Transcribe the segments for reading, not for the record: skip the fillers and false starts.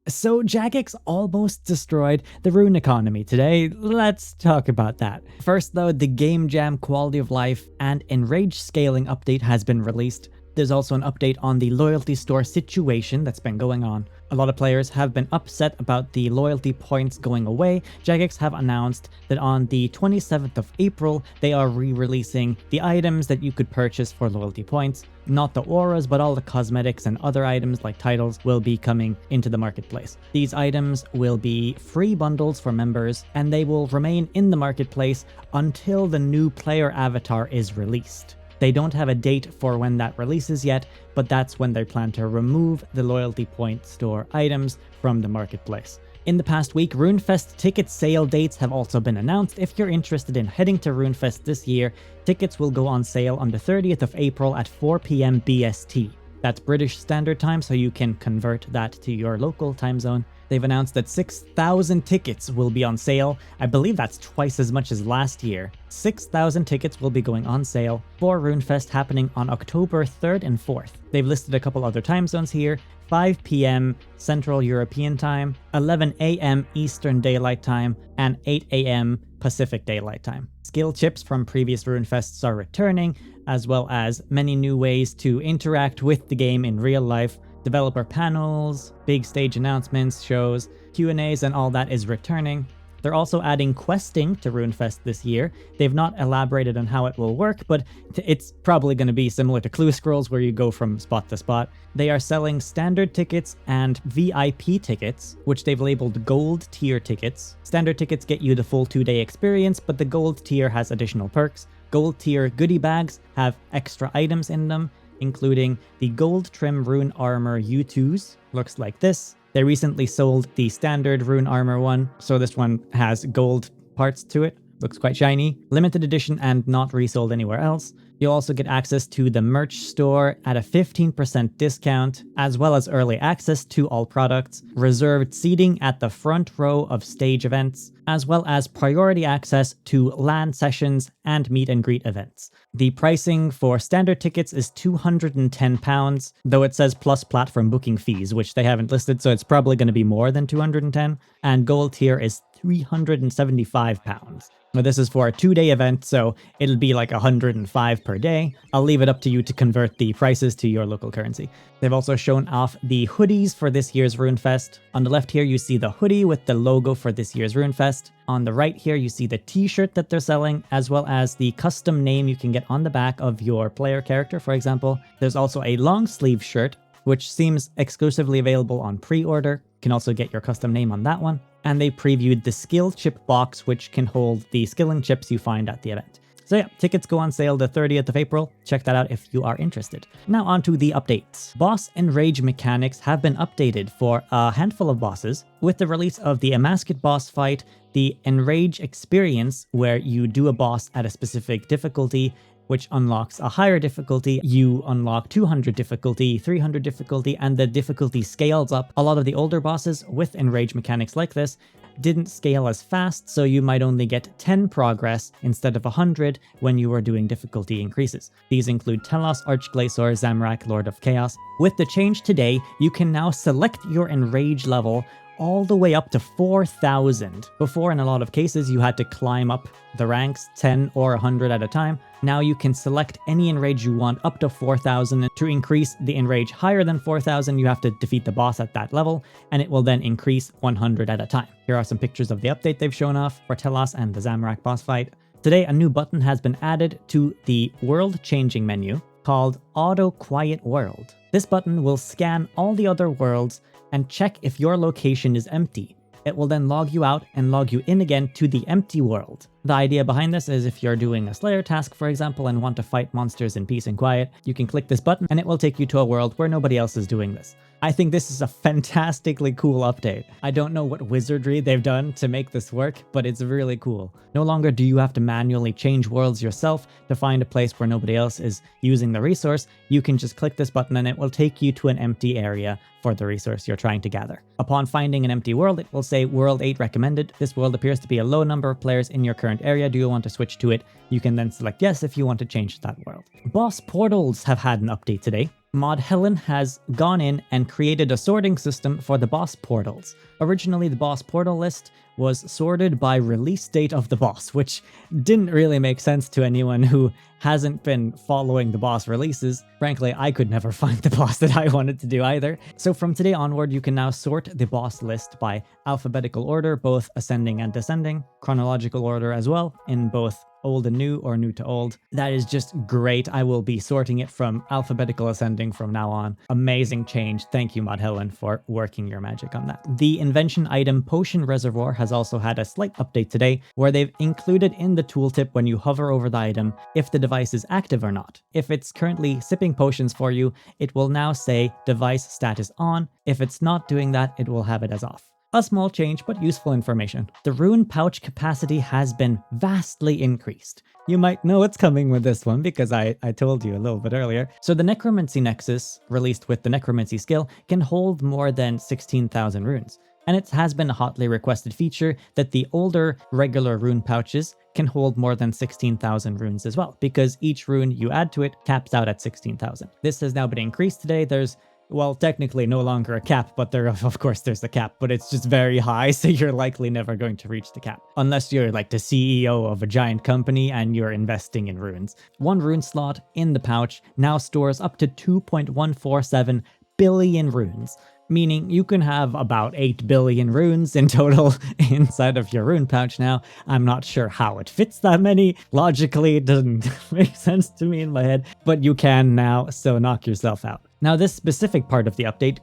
So Jagex almost destroyed the Rune economy today. Let's talk about that. First though, the Game Jam Quality of Life and Enrage scaling update has been released. There's also an update on the loyalty store situation that's been going on. A lot of players have been upset about the loyalty points going away. Jagex have announced that on the 27th of April, they are re-releasing the items that you could purchase for loyalty points. Not the auras, but all the cosmetics and other items like titles will be coming into the marketplace. These items will be free bundles for members, and they will remain in the marketplace until the new player avatar is released. They don't have a date for when that releases yet, but that's when they plan to remove the loyalty point store items from the marketplace. In the past week, RuneFest ticket sale dates have also been announced. If you're interested in heading to RuneFest this year, tickets will go on sale on the 30th of April at 4 p.m. BST. That's British Standard Time, so you can convert that to your local time zone. They've announced that 6,000 tickets will be on sale. I believe that's twice as much as last year. 6,000 tickets will be going on sale for RuneFest happening on October 3rd and 4th. They've listed a couple other time zones here. 5 p.m. Central European Time, 11 a.m. Eastern Daylight Time, and 8 a.m. Pacific Daylight Time. Skill chips from previous RuneFests are returning, as well as many new ways to interact with the game in real life. Developer panels, big stage announcements, shows, Q&As, and all that is returning. They're also adding questing to RuneFest this year. They've not elaborated on how it will work, but it's probably going to be similar to Clue Scrolls where you go from spot to spot. They are selling standard tickets and VIP tickets, which they've labeled gold tier tickets. Standard tickets get you the full 2-day experience, but the gold tier has additional perks. Gold tier goodie bags have extra items in them, including the gold trim rune armor U2s, looks like this. They recently sold the standard rune armor one, so this one has gold parts to it, looks quite shiny. Limited edition and not resold anywhere else. You'll also get access to the merch store at a 15% discount, as well as early access to all products, reserved seating at the front row of stage events, as well as priority access to LAN sessions and meet and greet events. The pricing for standard tickets is £210, though it says plus platform booking fees, which they haven't listed, so it's probably going to be more than $210, and gold tier is £375. Now this is for a 2-day event, so it'll be like $105 per day. I'll leave it up to you to convert the prices to your local currency. They've also shown off the hoodies for this year's RuneFest. On the left here, you see the hoodie with the logo for this year's RuneFest. On the right here, you see the t-shirt that they're selling, as well as the custom name you can get on the back of your player character, for example. There's also a long sleeve shirt, which seems exclusively available on pre-order. You can also get your custom name on that one. And they previewed the skill chip box, which can hold the skilling chips you find at the event. So yeah, tickets go on sale the 30th of April. Check that out if you are interested. Now on to the updates. Boss enrage mechanics have been updated for a handful of bosses. With the release of the Amasked boss fight, the enrage experience, where you do a boss at a specific difficulty, which unlocks a higher difficulty. You unlock 200 difficulty, 300 difficulty, and the difficulty scales up. A lot of the older bosses with enrage mechanics like this didn't scale as fast, so you might only get 10 progress instead of 100 when you were doing difficulty increases. These include Telos, Archglacior, Zamorak, Lord of Chaos. With the change today, you can now select your enrage level all the way up to 4,000. Before, in a lot of cases, you had to climb up the ranks 10 or 100 at a time. Now you can select any enrage you want up to 4,000. To increase the enrage higher than 4,000, you have to defeat the boss at that level, and it will then increase 100 at a time. Here are some pictures of the update they've shown off for Telos and the Zamorak boss fight. Today, a new button has been added to the world-changing menu called Auto Quiet World. This button will scan all the other worlds and check if your location is empty. It will then log you out and log you in again to the empty world. The idea behind this is if you're doing a Slayer task, for example, and want to fight monsters in peace and quiet, you can click this button and it will take you to a world where nobody else is doing this. I think this is a fantastically cool update. I don't know what wizardry they've done to make this work, but it's really cool. No longer do you have to manually change worlds yourself to find a place where nobody else is using the resource. You can just click this button and it will take you to an empty area for the resource you're trying to gather. Upon finding an empty world, it will say World 8 recommended. This world appears to be a low number of players in your current area. Do you want to switch to it? You can then select yes if you want to change that world. Boss portals have had an update today. Mod Helen has gone in and created a sorting system for the boss portals. Originally, the boss portal list was sorted by release date of the boss, which didn't really make sense to anyone who hasn't been following the boss releases. Frankly, I could never find the boss that I wanted to do either. So from today onward, you can now sort the boss list by alphabetical order, both ascending and descending, chronological order as well, in both old and new or new to old. That is just great. I will be sorting it from alphabetical ascending from now on. Amazing change. Thank you, Mod Helen, for working your magic on that. The invention item Potion Reservoir has also had a slight update today, where they've included in the tooltip when you hover over the item if the device is active or not. If it's currently sipping potions for you, it will now say device status on. If it's not doing that, it will have it as off. A small change, but useful information. The rune pouch capacity has been vastly increased. You might know it's coming with this one because I told you a little bit earlier. So the Necromancy Nexus, released with the Necromancy skill, can hold more than 16,000 runes. And it has been a hotly requested feature that the older regular rune pouches can hold more than 16,000 runes as well, because each rune you add to it caps out at 16,000. This has now been increased today. There's, well, technically no longer a cap, but of course there's a cap, but it's just very high, so you're likely never going to reach the cap. Unless you're like the CEO of a giant company and you're investing in runes. One rune slot in the pouch now stores up to 2.147 billion runes, meaning you can have about 8 billion runes in total inside of your rune pouch now. I'm not sure how it fits that many. Logically, it doesn't make sense to me in my head, but you can now, so knock yourself out. Now, this specific part of the update,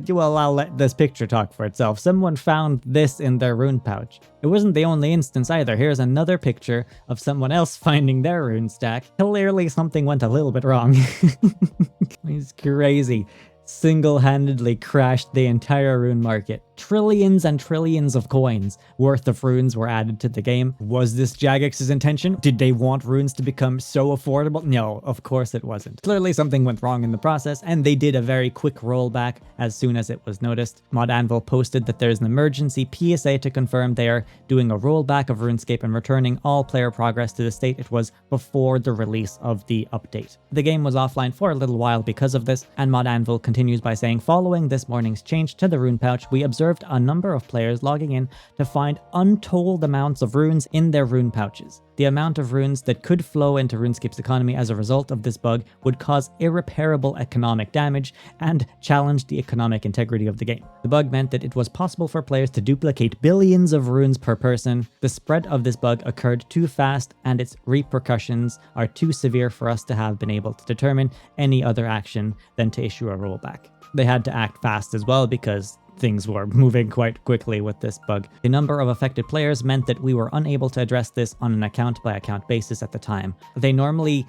well, I'll let this picture talk for itself. Someone found this in their rune pouch. It wasn't the only instance either. Here's another picture of someone else finding their rune stack. Clearly, something went a little bit wrong. It's crazy. Single-handedly crashed the entire rune market. Trillions and trillions of coins worth of runes were added to the game. Was this Jagex's intention? Did they want runes to become so affordable? No, of course it wasn't. Clearly something went wrong in the process, and they did a very quick rollback as soon as it was noticed. Mod Anvil posted that there's an emergency PSA to confirm they are doing a rollback of RuneScape and returning all player progress to the state it was before the release of the update. The game was offline for a little while because of this, and Mod Anvil continues by saying, following this morning's change to the rune pouch, we observed a number of players logging in to find untold amounts of runes in their rune pouches. The amount of runes that could flow into RuneScape's economy as a result of this bug would cause irreparable economic damage and challenge the economic integrity of the game. The bug meant that it was possible for players to duplicate billions of runes per person. The spread of this bug occurred too fast, and its repercussions are too severe for us to have been able to determine any other action than to issue a rollback. They had to act fast as well because things were moving quite quickly with this bug. The number of affected players meant that we were unable to address this on an account-by-account basis at the time. They normally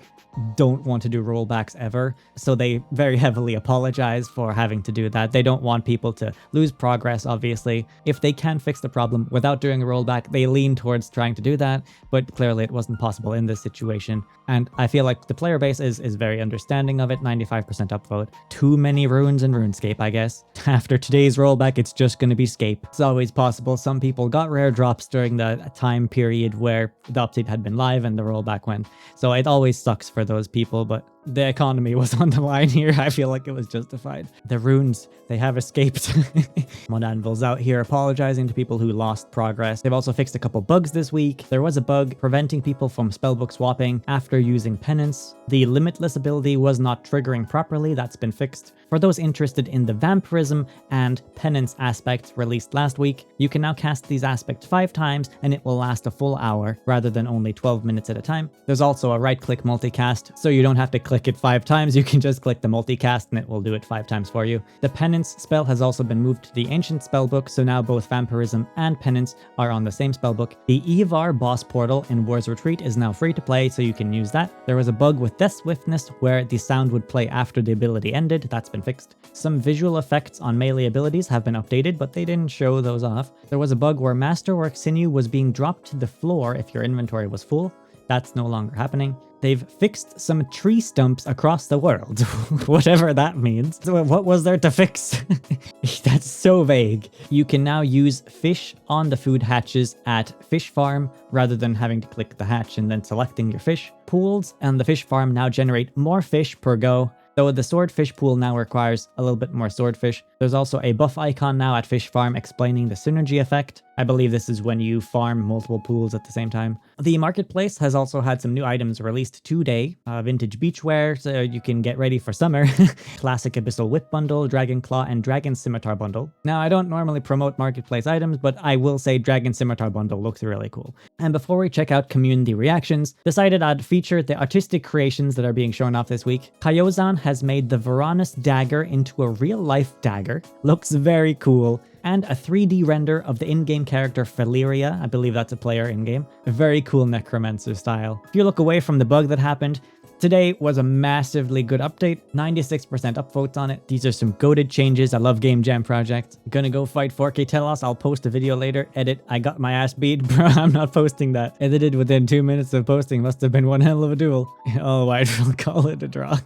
don't want to do rollbacks ever, so they very heavily apologize for having to do that. They don't want people to lose progress, obviously. If they can fix the problem without doing a rollback, they lean towards trying to do that, but clearly it wasn't possible in this situation. And I feel like the player base is very understanding of it, 95% upvote. Too many runes in RuneScape, I guess. After today's rollback, it's just going to be Scape. It's always possible. Some people got rare drops during the time period where the update had been live and the rollback went. So it always sucks for those people, but the economy was on the line here. I feel like it was justified. The runes, they have escaped. Mod Anvil's out here apologizing to people who lost progress. They've also fixed a couple bugs this week. There was a bug preventing people from spellbook swapping after using penance. The limitless ability was not triggering properly. That's been fixed. For those interested in the vampirism and penance aspects released last week, you can now cast these aspects 5 times and it will last a full hour rather than only 12 minutes at a time. There's also a right-click multicast, so you don't have to click it 5 times, you can just click the multicast and it will do it 5 times for you. The penance spell has also been moved to the ancient spellbook, so now both vampirism and penance are on the same spellbook. The Evar boss portal in War's Retreat is now free to play, so you can use that. There was a bug with Death Swiftness where the sound would play after the ability ended. That's been fixed. Some visual effects on melee abilities have been updated, but they didn't show those off. There was a bug where Masterwork Sinew was being dropped to the floor if your inventory was full. That's no longer happening. They've fixed some tree stumps across the world, whatever that means. So what was there to fix? That's so vague. You can now use fish on the food hatches at Fish Farm rather than having to click the hatch and then selecting your fish. Pools and the fish farm now generate more fish per go. Though the swordfish pool now requires a little bit more swordfish. There's also a buff icon now at Fish Farm explaining the synergy effect. I believe this is when you farm multiple pools at the same time. The marketplace has also had some new items released today. Vintage beachwear, so you can get ready for summer. Classic Abyssal Whip bundle, Dragon Claw, and Dragon Scimitar bundle. Now, I don't normally promote marketplace items, but I will say Dragon Scimitar bundle looks really cool. And before we check out community reactions, decided I'd feature the artistic creations that are being shown off this week. Kayozan has made the Varanus dagger into a real-life dagger. Looks very cool. And a 3D render of the in-game character Feliria. I believe that's a player in-game. A very cool Necromancer style. If you look away from the bug that happened, today was a massively good update, 96% upvotes on it. These are some goated changes. I love Game Jam Project. Gonna go fight 4K Telos. I'll post a video later. Edit, I got my ass beat. Bro, I'm not posting that. Edited within 2 minutes of posting. Must have been one hell of a duel. Oh, I will call it a draw.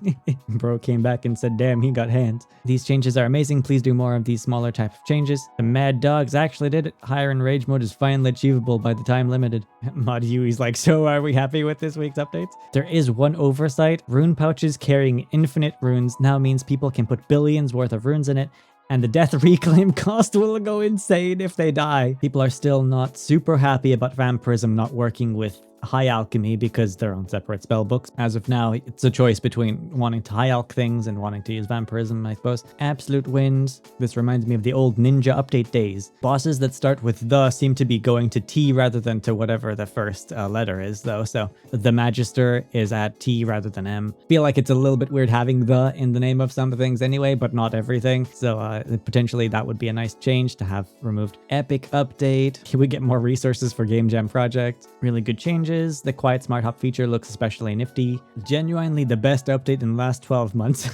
Bro came back and said, damn, he got hands. These changes are amazing. Please do more of these smaller type of changes. The Mad Dogs actually did it. Higher enrage mode is finally achievable by the time limited. Mod Huey's like, so are we happy with this week's updates? There is one oversight. Rune pouches carrying infinite runes now means people can put billions worth of runes in it, and the death reclaim cost will go insane if they die. People are still not super happy about vampirism not working with high alchemy because they're on separate spell books. As of now, it's a choice between wanting to high alch things and wanting to use vampirism, I suppose. Absolute wins. This reminds me of the old ninja update days. Bosses that start with the seem to be going to T rather than to whatever the first letter is, though. So the Magister is at T rather than M. Feel like it's a little bit weird having the in the name of some things anyway, but not everything. So potentially that would be a nice change to have removed. Epic update. Can we get more resources for Game Jam Project? Really good changes. The Quiet Smart Hop feature looks especially nifty. Genuinely the best update in the last 12 months.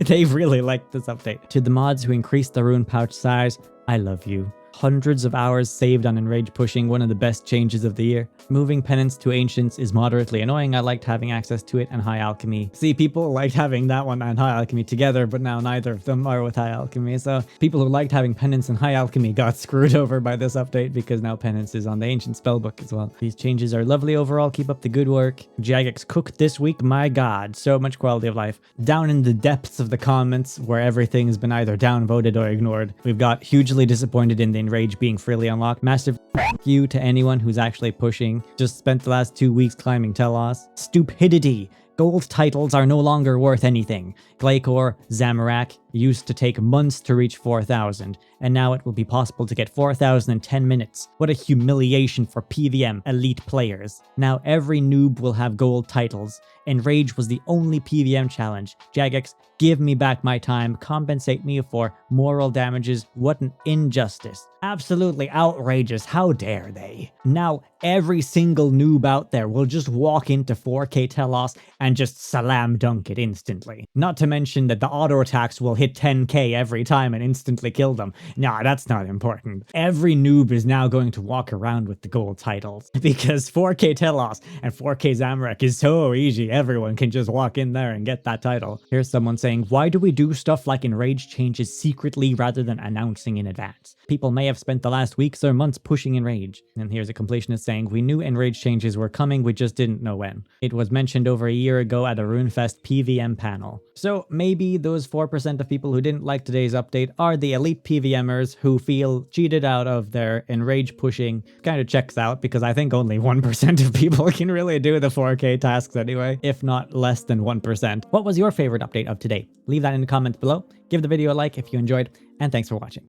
They really liked this update. To the mods who increased the rune pouch size, I love you. Hundreds of hours saved on enrage pushing, one of the best changes of the year. Moving penance to ancients is moderately annoying. I liked having access to it and high alchemy. See, people liked having that one and high alchemy together, but now neither of them are with high alchemy. So people who liked having penance and high alchemy got screwed over by this update because now penance is on the ancient spellbook as well. These changes are lovely overall. Keep up the good work. Jagex cooked this week. My god, so much quality of life. Down in the depths of the comments where everything has been either downvoted or ignored, we've got hugely disappointed in the enrage being freely unlocked. Massive thank you to anyone who's actually pushing. Just spent the last 2 weeks climbing Telos. Stupidity. Gold titles are no longer worth anything. Glaikor, Zamorak used to take months to reach 4,000, and now it will be possible to get 4,000 in 10 minutes. What a humiliation for PVM elite players. Now every noob will have gold titles. Enrage was the only PVM challenge. Jagex, give me back my time, compensate me for moral damages. What an injustice. Absolutely outrageous. How dare they? Now every single noob out there will just walk into 4K Telos and just slam dunk it instantly. Not to mention that the auto attacks will hit 10k every time and instantly kill them. Nah, that's not important. Every noob is now going to walk around with the gold titles because 4k Telos and 4k Zamorak is so easy. Everyone can just walk in there and get that title. Here's someone saying, why do we do stuff like enrage changes secretly rather than announcing in advance? People may have spent the last weeks or months pushing enrage. And here's a completionist saying, we knew enrage changes were coming, we just didn't know when. It was mentioned over a year ago at a RuneFest PVM panel. So maybe those 4% of people who didn't like today's update are the elite PVMers who feel cheated out of their enrage pushing. Kind of checks out because I think only 1% of people can really do the 4K tasks anyway, if not less than 1%. What was your favorite update of today? Leave that in the comments below. Give the video a like if you enjoyed, and thanks for watching.